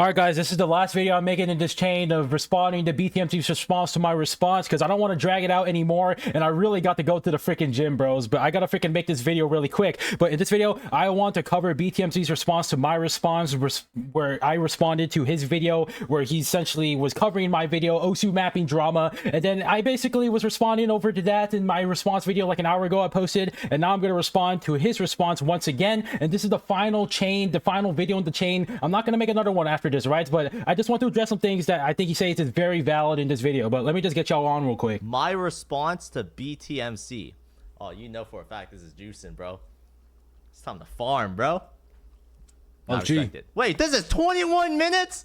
Alright guys, this is the last video I'm making in this chain of responding to BTMC's response to my response, because I don't want to drag it out anymore, and I really got to go to the freaking gym, bros, but I gotta freaking make this video really quick. But in this video, I want to cover BTMC's response to my response, where I responded to his video, where he essentially was covering my video, Osu mapping drama, and then I basically was responding over to that in my response video like an hour ago I posted, and now I'm going to respond to his response once again, and this is the final chain, the final video in the chain. I'm not going to make another one after this, right? But I just want to address some things that I think he says is very valid in this video. But let me just get y'all on real quick. My response to BTMC. Oh, you know for a fact this is juicing, bro. It's time to farm, bro. Oh, gee. Wait, this is 21 minutes?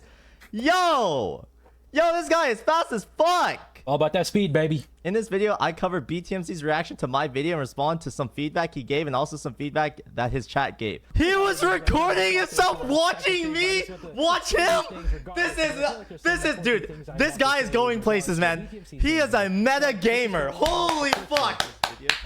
Yo, this guy is fast as fuck. All about that speed, baby. In this video, I covered BTMC's reaction to my video and respond to some feedback he gave and also some feedback that his chat gave. He was recording himself watching me. Watch him. This is, dude, this guy is going places, man. He is a meta gamer. Holy fuck.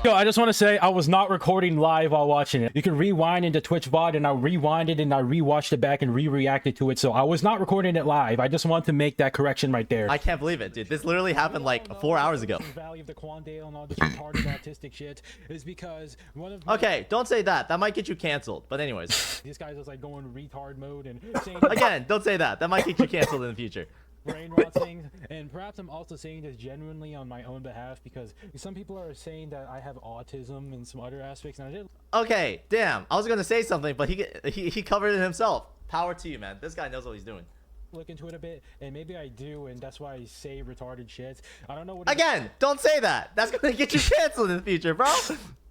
Yo, I just want to say I was not recording live while watching it. You can rewind into Twitch VOD, and I rewind it and I rewatched it back and re-reacted to it. So I was not recording it live. I just want to make that correction right there. I can't believe it, dude. This literally happened like 4 hours ago. Value of the Quandale and all this retarded autistic shit is because one of okay, don't say that. That might get you canceled. But anyways, this guy's just like going retard mode and saying again, don't say that. That might get you canceled in the future. Brain rot things, and perhaps I'm also saying this genuinely on my own behalf because some people are saying that I have autism and some other aspects, and I did. Okay, damn. I was gonna say something, but he covered it himself. Power to you, man. This guy knows what he's doing. Look into it a bit, and maybe I do, and that's why I say retarded shit. I don't know what. Again, don't say that. That's gonna get you canceled in the future, bro.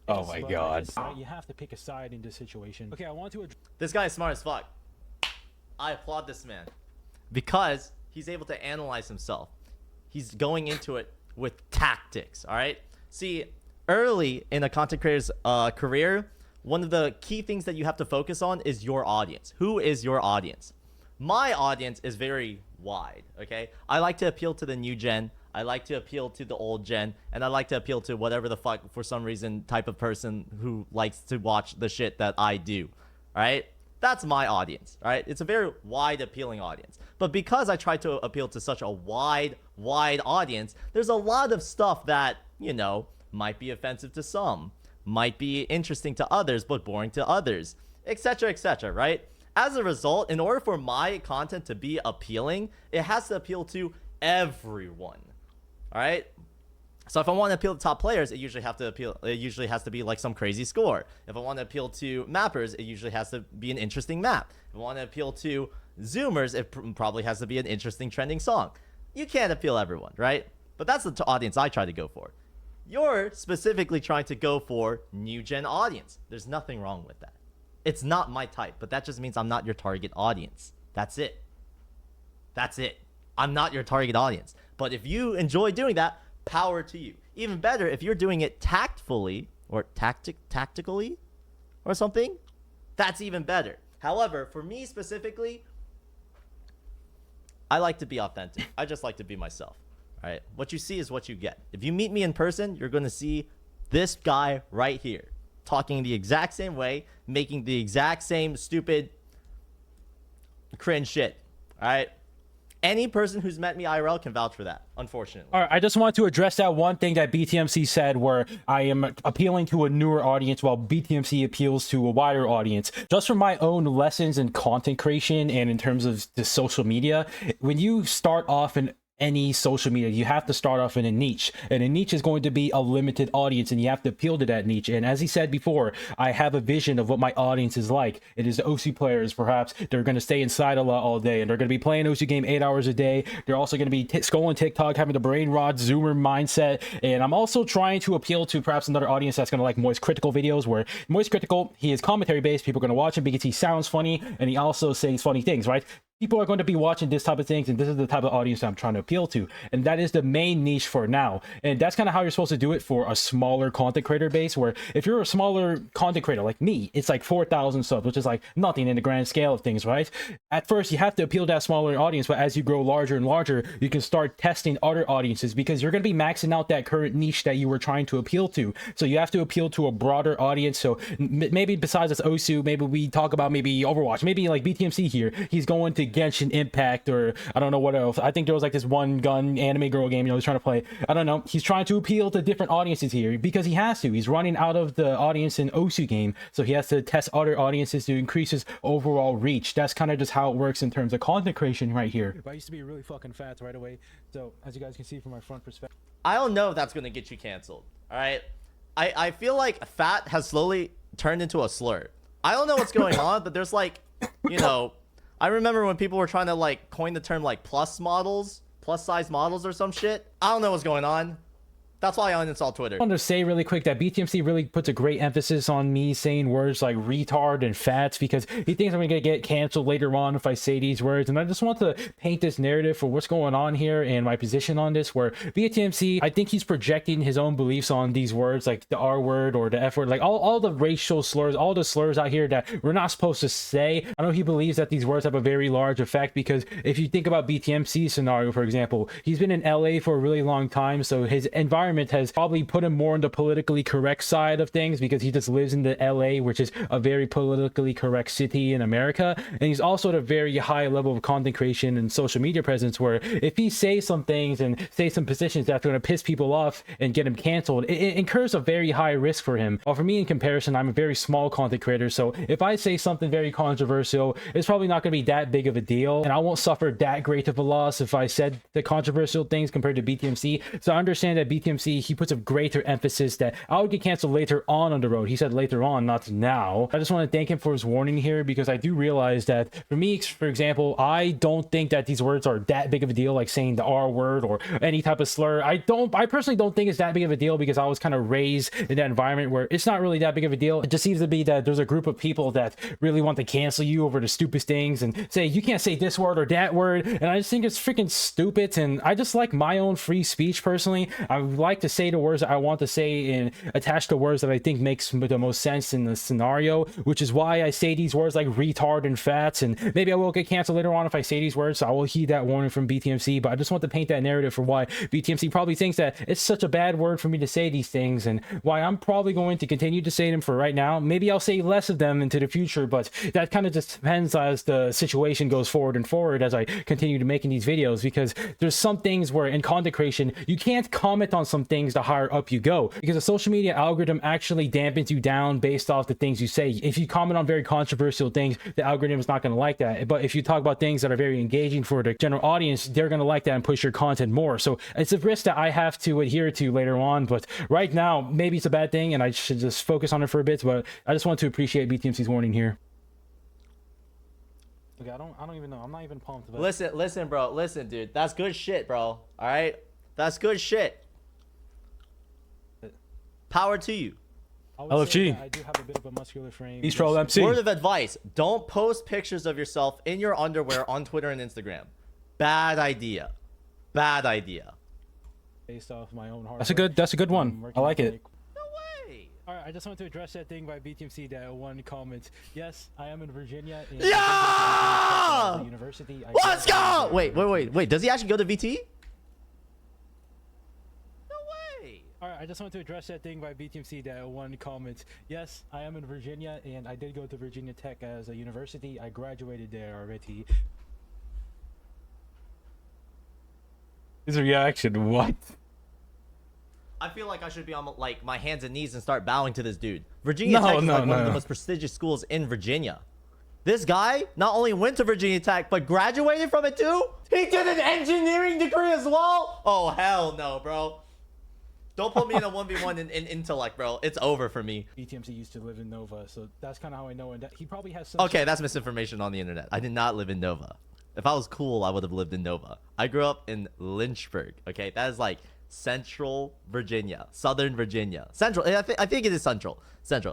Oh my god. You have to pick a side in this situation. Okay, I want to. This guy is smart as fuck. I applaud this man because he's able to analyze himself. He's going into it with tactics. All right. See, early in a content creator's career, one of the key things that you have to focus on is your audience. Who is your audience? My audience is very wide, okay? I like to appeal to the new gen. I like to appeal to the old gen. And I like to appeal to whatever the fuck, for some reason, type of person who likes to watch the shit that I do, all right? That's my audience, all right? It's a very wide appealing audience. But because I try to appeal to such a wide audience, there's a lot of stuff that, you know, might be offensive to some, might be interesting to others, but boring to others, etc., right? As a result, in order for my content to be appealing, it has to appeal to everyone. All right. So if I want to appeal to top players, it usually has to be like some crazy score. If I want to appeal to mappers, it usually has to be an interesting map. If I want to appeal to zoomers, it probably has to be an interesting trending song. You can't appeal everyone, right? But that's the audience I try to go for. You're specifically trying to go for new gen audience. There's nothing wrong with that. It's not my type, but that just means I'm not your target audience. That's it. That's it. I'm not your target audience. But if you enjoy doing that, power to you. Even better, if you're doing it tactfully or tactically or something, that's even better. However, for me specifically, I like to be authentic. I just like to be myself. All right. What you see is what you get. If you meet me in person, you're going to see this guy right here, talking the exact same way, making the exact same stupid cringe shit. All right. Any person who's met me IRL can vouch for that, unfortunately. All right, I just want to address that one thing that BTMC said, where I am appealing to a newer audience while BTMC appeals to a wider audience. Just from my own lessons in content creation and in terms of the social media, when you start off in any social media, you have to start off in a niche, and a niche is going to be a limited audience, and you have to appeal to that niche. And as he said before, I have a vision of what my audience is like. It is the OC players. Perhaps they're going to stay inside a lot all day, and they're going to be playing OC game 8 hours a day. They're also going to be scrolling TikTok, having the brain rot zoomer mindset. And I'm also trying to appeal to perhaps another audience that's going to like Moist Critical videos, where Moist Critical, he is commentary based. People are going to watch him because he sounds funny, and he also says funny things, right? People are going to be watching this type of things, and this is the type of audience I'm trying to appeal to, and that is the main niche for now. And that's kind of how you're supposed to do it for a smaller content creator base, where if you're a smaller content creator like me, it's like 4,000 subs, which is like nothing in the grand scale of things, right? At first you have to appeal to that smaller audience, but as you grow larger and larger, you can start testing other audiences, because you're going to be maxing out that current niche that you were trying to appeal to. So you have to appeal to a broader audience. So maybe besides this Osu, maybe we talk about maybe Overwatch, maybe like BTMC here, he's going to Genshin Impact, or I don't know what else. I think there was like this one gun anime girl game, you know, he's trying to play. I don't know. He's trying to appeal to different audiences here because he has to. He's running out of the audience in Osu game, so he has to test other audiences to increase his overall reach. That's kind of just how it works in terms of content creation right here. I used to be really fucking fat right away, so as you guys can see from my front perspective, I don't know if that's gonna get you canceled. All right, I feel like fat has slowly turned into a slur. I don't know what's going on, but there's like, you know, I remember when people were trying to like coin the term like plus size models or some shit. I don't know what's going on. That's why I uninstalled Twitter. I want to say really quick that BTMC really puts a great emphasis on me saying words like retard and fats because he thinks I'm going to get canceled later on if I say these words. And I just want to paint this narrative for what's going on here and my position on this, where BTMC, I think he's projecting his own beliefs on these words like the R word or the F word, like all the racial slurs, all the slurs out here that we're not supposed to say. I know he believes that these words have a very large effect because if you think about BTMC's scenario, for example, he's been in LA for a really long time, so his environment has probably put him more on the politically correct side of things because he just lives in the LA, which is a very politically correct city in America. And he's also at a very high level of content creation and social media presence, where if he says some things and say some positions that's going to piss people off and get him canceled, it incurs a very high risk for him. Well, for me in comparison, I'm a very small content creator, so if I say something very controversial, it's probably not going to be that big of a deal, and I won't suffer that great of a loss if I said the controversial things compared to BTMC. So I understand that BTMC, he puts a greater emphasis that I would get canceled later on the road. He said later on, not now. I just want to thank him for his warning here because I do realize that for me, for example, I don't think that these words are that big of a deal, like saying the R word or any type of slur. I personally don't think it's that big of a deal because I was kind of raised in that environment where it's not really that big of a deal. It just seems to be that there's a group of people that really want to cancel you over the stupid things and say you can't say this word or that word, and I just think it's freaking stupid. And I just like my own free speech personally. I like to say the words that I want to say and attach the words that I think makes the most sense in the scenario, which is why I say these words like retard and fats. And maybe I will get canceled later on if I say these words, so I will heed that warning from BTMC. But I just want to paint that narrative for why BTMC probably thinks that it's such a bad word for me to say these things, and why I'm probably going to continue to say them for right now. Maybe I'll say less of them into the future, but that kind of just depends as the situation goes forward and forward as I continue to making these videos, because there's some things where in content creation you can't comment on some things the higher up you go, because the social media algorithm actually dampens you down based off the things you say. If you comment on very controversial things, the algorithm is not going to like that. But if you talk about things that are very engaging for the general audience, they're going to like that and push your content more. So it's a risk that I have to adhere to later on, but right now maybe it's a bad thing and I should just focus on it for a bit. But I just want to appreciate BTMC's warning here. Okay, I don't even know. I'm not even pumped about it. Listen, bro. Listen, dude. That's good shit, bro. All right? That's good shit. Power to you. LFG. I do have a bit of a muscular frame. East Troll MC. Word of advice. Don't post pictures of yourself in your underwear on Twitter and Instagram. Bad idea. Bad idea. Based off my own hard That's a good one. I like it. No way. All right, I just want to address that thing by BTMC, that one comment. Yes, I am in Virginia. Yeah! University. Let's go! Wait. Does he actually go to VT? No way. All right, I just want to address that thing by BTMC, that one comment. Yes, I am in Virginia, and I did go to Virginia Tech as a university. I graduated there already. His reaction, what? I feel like I should be on like my hands and knees and start bowing to this dude. Virginia Tech is like one of the most prestigious schools in Virginia. This guy not only went to Virginia Tech, but graduated from it too? He did an engineering degree as well? Oh, hell no, bro. Don't put me in a 1v1 in intellect, bro. It's over for me. BTMC used to live in Nova, so that's kind of how I know. And that he probably has some... Okay, that's misinformation on the internet. I did not live in Nova. If I was cool, I would have lived in Nova. I grew up in Lynchburg, okay? That is like Central Virginia, Southern Virginia. Central, I think it is Central.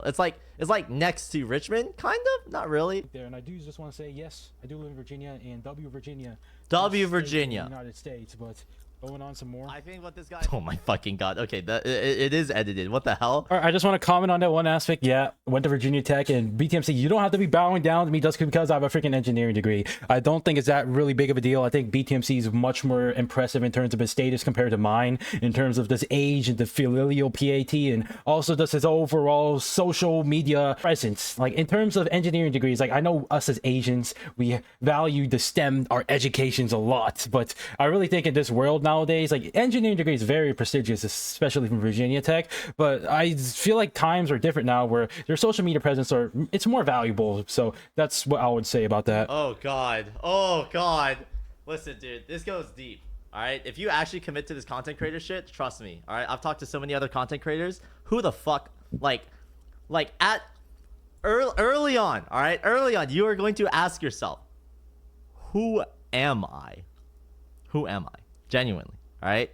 It's like next to Richmond, kind of? Not really. There, and I do just want to say, yes, I do live in Virginia, and W Virginia. W Virginia. United States, but Going on some more. I think what this guy. Oh my fucking god. Okay, it is edited. What the hell? All right, I just want to comment on that one aspect. Yeah, went to Virginia Tech and BTMC. You don't have to be bowing down to me just because I have a freaking engineering degree. I don't think it's that really big of a deal. I think BTMC is much more impressive in terms of his status compared to mine, in terms of this age and the filial piety, and also just his overall social media presence. Like in terms of engineering degrees, like I know us as Asians, we value the STEM, our educations a lot, but I really think in this world nowadays, like engineering degree is very prestigious, especially from Virginia Tech, but I feel like times are different now where their social media presence it's more valuable. So that's what I would say about that. Oh god. Oh god. Listen, dude, this goes deep. All right, if you actually commit to this content creator shit, trust me. All right, I've talked to so many other content creators. Who the fuck, like at early on, all right, early on, you are going to ask yourself, who am I? Who am I? Genuinely, all right.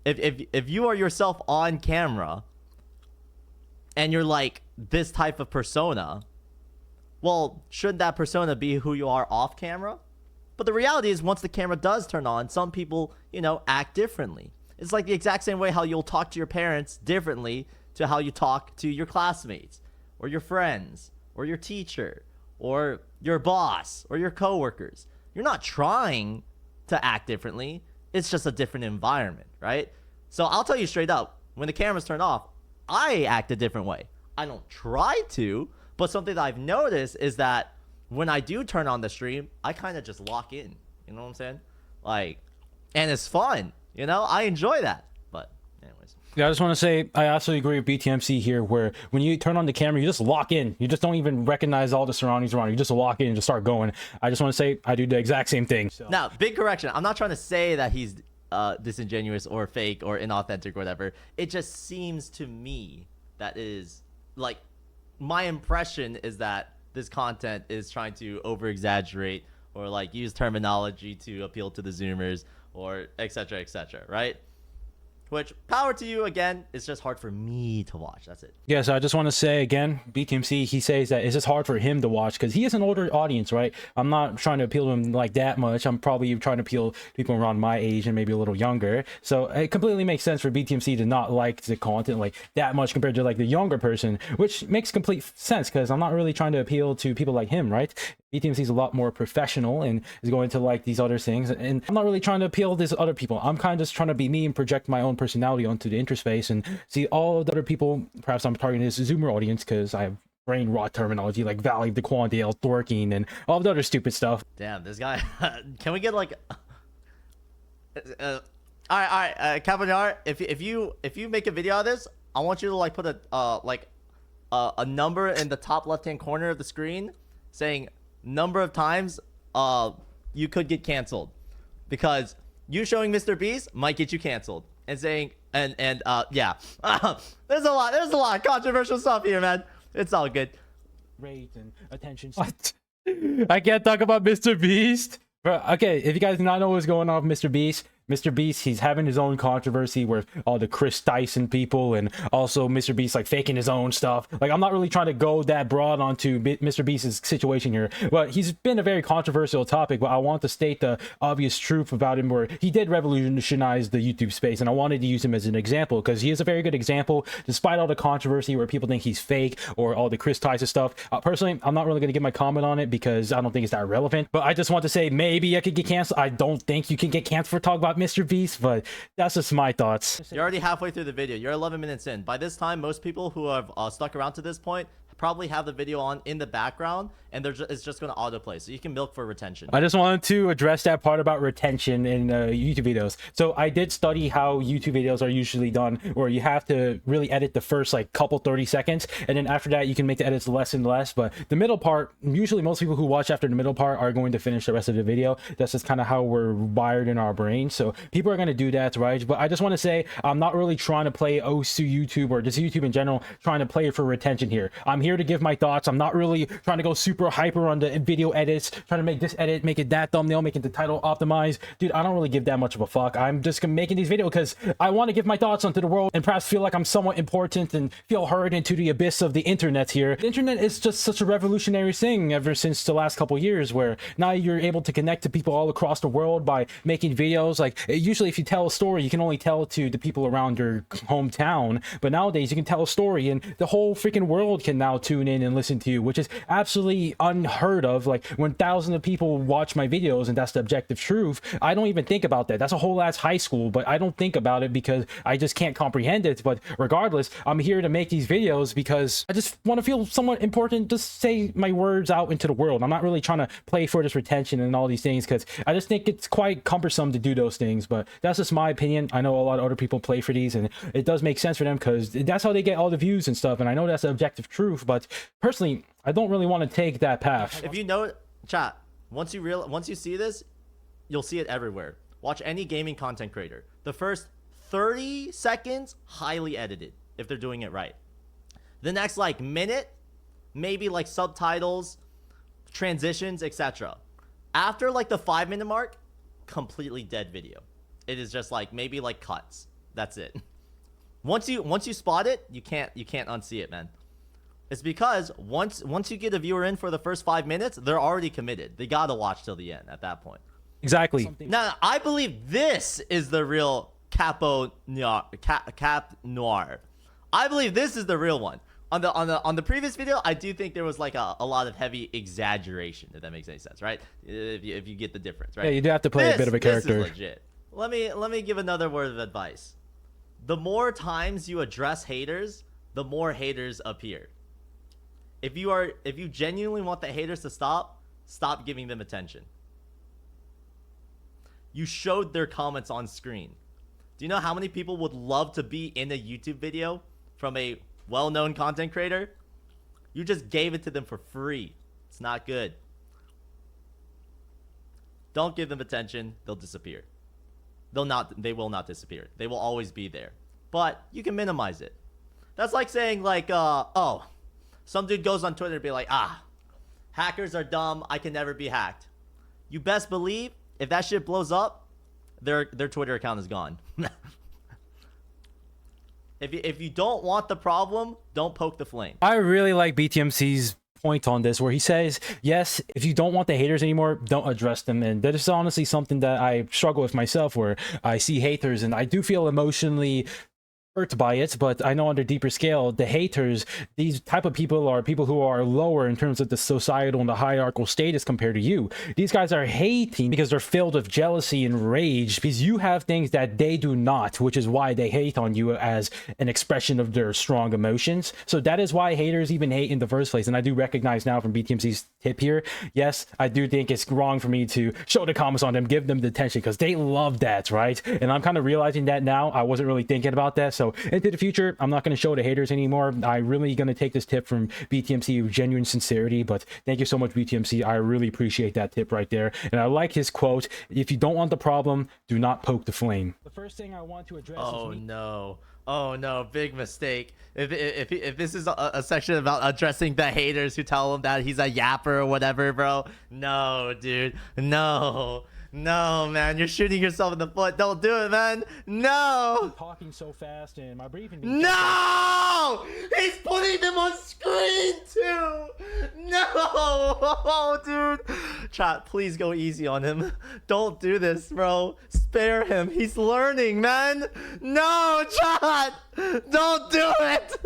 If you are yourself on camera, and you're like this type of persona, well, should that persona be who you are off camera? But the reality is, once the camera does turn on, some people, you know, act differently. It's like the exact same way how you'll talk to your parents differently to how you talk to your classmates, or your friends, or your teacher, or your boss, or your coworkers. You're not trying to act differently. It's just a different environment, right? So I'll tell you straight up, when the cameras turn off, I act a different way. I don't try to, but something that I've noticed is that when I do turn on the stream, I kind of just lock in. You know what I'm saying? Like, and it's fun. You know, I enjoy that. But anyways. Yeah, I just want to say I absolutely agree with BTMC here, where when you turn on the camera, you just lock in. You just don't even recognize all the surroundings around you. You just lock in and just start going. I just want to say I do the exact same thing. So. Now, big correction. I'm not trying to say that he's disingenuous or fake or inauthentic or whatever. It just seems to me that is like, my impression is that this content is trying to over exaggerate or like use terminology to appeal to the Zoomers or etc., right? Which, power to you, again, it's just hard for me to watch. That's it. Yeah, so I just want to say again, BTMC, he says that it's just hard for him to watch because he is an older audience, right? I'm not trying to appeal to him like that much. I'm probably trying to appeal to people around my age and maybe a little younger. So it completely makes sense for BTMC to not like the content like that much compared to like the younger person, which makes complete sense because I'm not really trying to appeal to people like him, right? BTMC is a lot more professional and is going to like these other things, and I'm not really trying to appeal to these other people. I'm kind of just trying to be me and project my own personality onto the interspace and see all of the other people. Perhaps I'm targeting this Zoomer audience because I have brain rot terminology like Valley, the Quandale, Thorking, and all the other stupid stuff. Damn, this guy. Can we get like all right, KAPNOYR, if you make a video of this, I want you to like put a number in the top left hand corner of the screen saying number of times you could get canceled, because you showing MrBeast might get you canceled, and saying and yeah. there's a lot of controversial stuff here, man. It's all good. Rate and attention. What? I can't talk about MrBeast. Bro, okay, if you guys do not know what's going on with MrBeast, he's having his own controversy with all the Chris Dyson people, and also MrBeast like faking his own stuff. Like, I'm not really trying to go that broad onto MrBeast's situation here, but he's been a very controversial topic. But I want to state the obvious truth about him, where he did revolutionize the YouTube space, and I wanted to use him as an example because he is a very good example, despite all the controversy where people think he's fake or all the Chris Dyson stuff. Personally, I'm not really going to give my comment on it because I don't think it's that relevant. But I just want to say maybe I could get canceled. I don't think you can get canceled for talking about MrBeast, but that's just my thoughts. You're already halfway through the video. You're 11 minutes in. By this time, most people who have stuck around to this point probably have the video on in the background, and it's just going to autoplay, so you can milk for retention. I just wanted to address that part about retention in YouTube videos. So I did study how YouTube videos are usually done, where you have to really edit the first like couple 30 seconds, and then after that you can make the edits less and less, but the middle part, usually most people who watch after the middle part are going to finish the rest of the video. That's just kind of how we're wired in our brain, so people are going to do that, right? But I just want to say I'm not really trying to play OSU YouTube or just YouTube in general, trying to play it for retention here. I'm here here to give my thoughts. I'm not really trying to go super hyper on the video edits, trying to make this edit, make it that thumbnail, making the title optimized. Dude, I don't really give that much of a fuck. I'm just making these videos because I want to give my thoughts onto the world and perhaps feel like I'm somewhat important and feel heard into the abyss of the internet here. The internet is just such a revolutionary thing ever since the last couple years, where now you're able to connect to people all across the world by making videos. Like, usually if you tell a story, you can only tell it to the people around your hometown, but nowadays you can tell a story and the whole freaking world can now tune in and listen to you, which is absolutely unheard of. Like, when thousands of people watch my videos and that's the objective truth, I don't even think about that. That's a whole ass high school, but I don't think about it because I just can't comprehend it. But regardless, I'm here to make these videos because I just want to feel somewhat important, just say my words out into the world. I'm not really trying to play for this retention and all these things because I just think it's quite cumbersome to do those things. But that's just my opinion. I know a lot of other people play for these and it does make sense for them because that's how they get all the views and stuff. And I know that's the objective truth, but personally, I don't really want to take that path. If you know, chat, once you see this, you'll see it everywhere. Watch any gaming content creator. The first 30 seconds, highly edited, if they're doing it right. The next, like, minute, maybe, like, subtitles, transitions, etc. After, like, the 5-minute mark, completely dead video. It is just, like, maybe, like, cuts. That's it. Once you spot it, you can't unsee it, man. It's because once you get a viewer in for the first 5 minutes, they're already committed. They gotta watch till the end at that point. Exactly. Now, I believe this is the real KAPNOYR. I believe this is the real one. On the previous video, I do think there was like a lot of heavy exaggeration, if that makes any sense, right? If you get the difference, right? Yeah, you do have to play a bit of a character. This is legit. Let me give another word of advice. The more times you address haters, the more haters appear. If you genuinely want the haters to stop giving them attention. You showed their comments on screen. Do you know how many people would love to be in a YouTube video from a well-known content creator? You just gave it to them for free. It's not good. Don't give them attention. They'll disappear. They will not disappear. They will always be there. But you can minimize it. That's like saying, like, oh, some dude goes on Twitter and be like, hackers are dumb. I can never be hacked. You best believe if that shit blows up, their Twitter account is gone. If you don't want the problem, don't poke the flame. I really like BTMC's point on this, where he says, yes, if you don't want the haters anymore, don't address them. And that is honestly something that I struggle with myself, where I see haters and I do feel emotionally hurt by it. But I know on a deeper scale, the haters, these type of people are people who are lower in terms of the societal and the hierarchical status compared to you. These guys are hating because they're filled with jealousy and rage because you have things that they do not, which is why they hate on you as an expression of their strong emotions. So that is why haters even hate in the first place. And I do recognize now from BTMC's tip here, yes, I do think it's wrong for me to show the comments on them, give them the attention, because they love that, right? And I'm kind of realizing that now. I wasn't really thinking about that. So into the future, I'm not going to show the haters anymore. I'm really going to take this tip from BTMC with genuine sincerity. But thank you so much, BTMC. I really appreciate that tip right there. And I like his quote: if you don't want the problem, do not poke the flame. The first thing I want to address Oh is no. Oh no, big mistake. If this is a section about addressing the haters who tell him that he's a yapper or whatever, bro. No, dude. No. No, man, you're shooting yourself in the foot. Don't do it, man. No. talking so fast and my breathing. No! He's putting them on screen too. No, oh, dude. Chat, please go easy on him. Don't do this, bro. Spare him. He's learning, man. No, chat. Don't do it.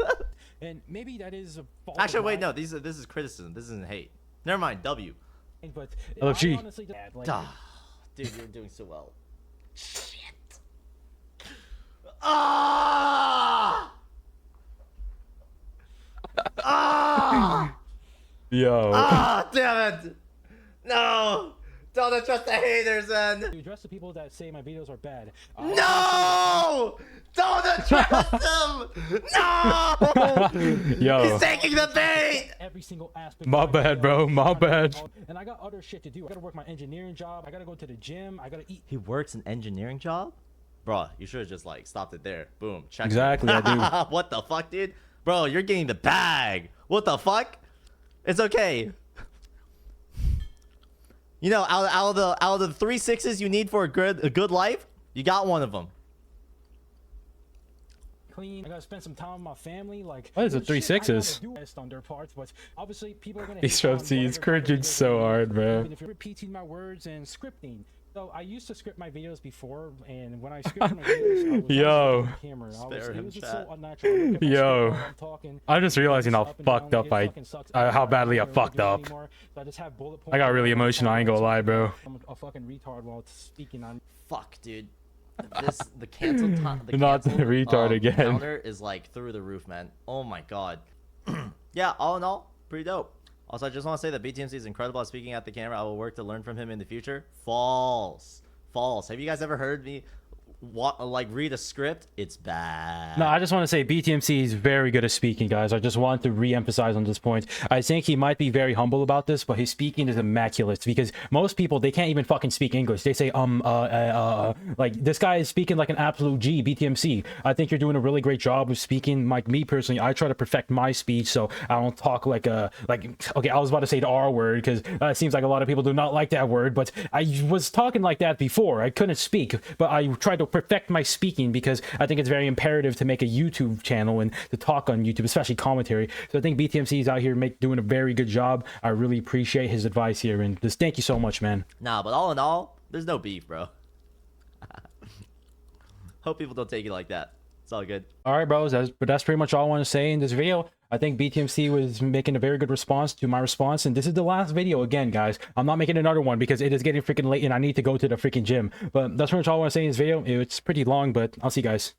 And maybe that is a fault. Actually, wait, no. This is criticism. This isn't hate. Never mind. W. But LFG. I honestly don't- like, Dude, you're doing so well. Shit. Ah! Ah! Yo. Ah! Damn it! No! Don't address the haters, man. to address the people that say my videos are bad. No! Don't address them! No! Yo. He's taking the bait! Every single aspect. My of my bad, videos. bro. My bad. And I got other shit to do. I gotta work my engineering job. I gotta go to the gym. I gotta eat. He works an engineering job? Bruh, you should have just like stopped it there. Boom. Check. Exactly, I do. What the fuck, dude? Bro, you're getting the bag. What the fuck? It's okay. You know, out of the 3 6s you need for a good life, you got one of them. Clean. I gotta spend some time with my family. Like, What is it, there's 3 shit I gotta 6s? do best on their parts, but obviously people are gonna. These hate on Shropsy is whatever cringing content so they do, hard, bro. even if you're repeating my words and scripting. So I used to script my videos before, and when I scripted my videos, I was Yo. on camera. Spare It him, was just chat. so unnatural. I look at my Yo. script while I'm talking, I'm just realizing how up and fucked down, up it I, fucking sucks. how badly I don't wanna fucked do it up. anymore, so I just have bullet I got points really on my emotional, I ain't gonna lie, bro. I'm a fucking retard while speaking on. Fuck, dude. The cancel time. The Not the cancel, retard again. Counter is like through the roof, man. Oh my god. Yeah, all in all, pretty dope. Also, I just want to say that BTMC is incredible at speaking at the camera. I will work to learn from him in the future. False. False. Have you guys ever heard me read a script? It's bad. No, I just want to say BTMC is very good at speaking, guys. I just want to re-emphasize on this point. I think he might be very humble about this, but his speaking is immaculate because most people, they can't even fucking speak English. They say, like, this guy is speaking like an absolute G, BTMC. I think you're doing a really great job of speaking. Like, me personally, I try to perfect my speech so I don't talk like okay, I was about to say the R word because it seems like a lot of people do not like that word, but I was talking like that before. I couldn't speak, but I tried to perfect my speaking because I think it's very imperative to make a YouTube channel and to talk on YouTube, especially commentary. So I think BTMC is out here doing a very good job. I really appreciate his advice here, and just thank you so much, man. Nah, but all in all, there's no beef, bro. Hope people don't take it like that. It's all good. All right, bros, but that's pretty much all I want to say in this video. I think BTMC was making a very good response to my response, and this is the last video again, guys. I'm not making another one because it is getting freaking late and I need to go to the freaking gym. But that's pretty much all I want to say in this video. It's pretty long, but I'll see you guys.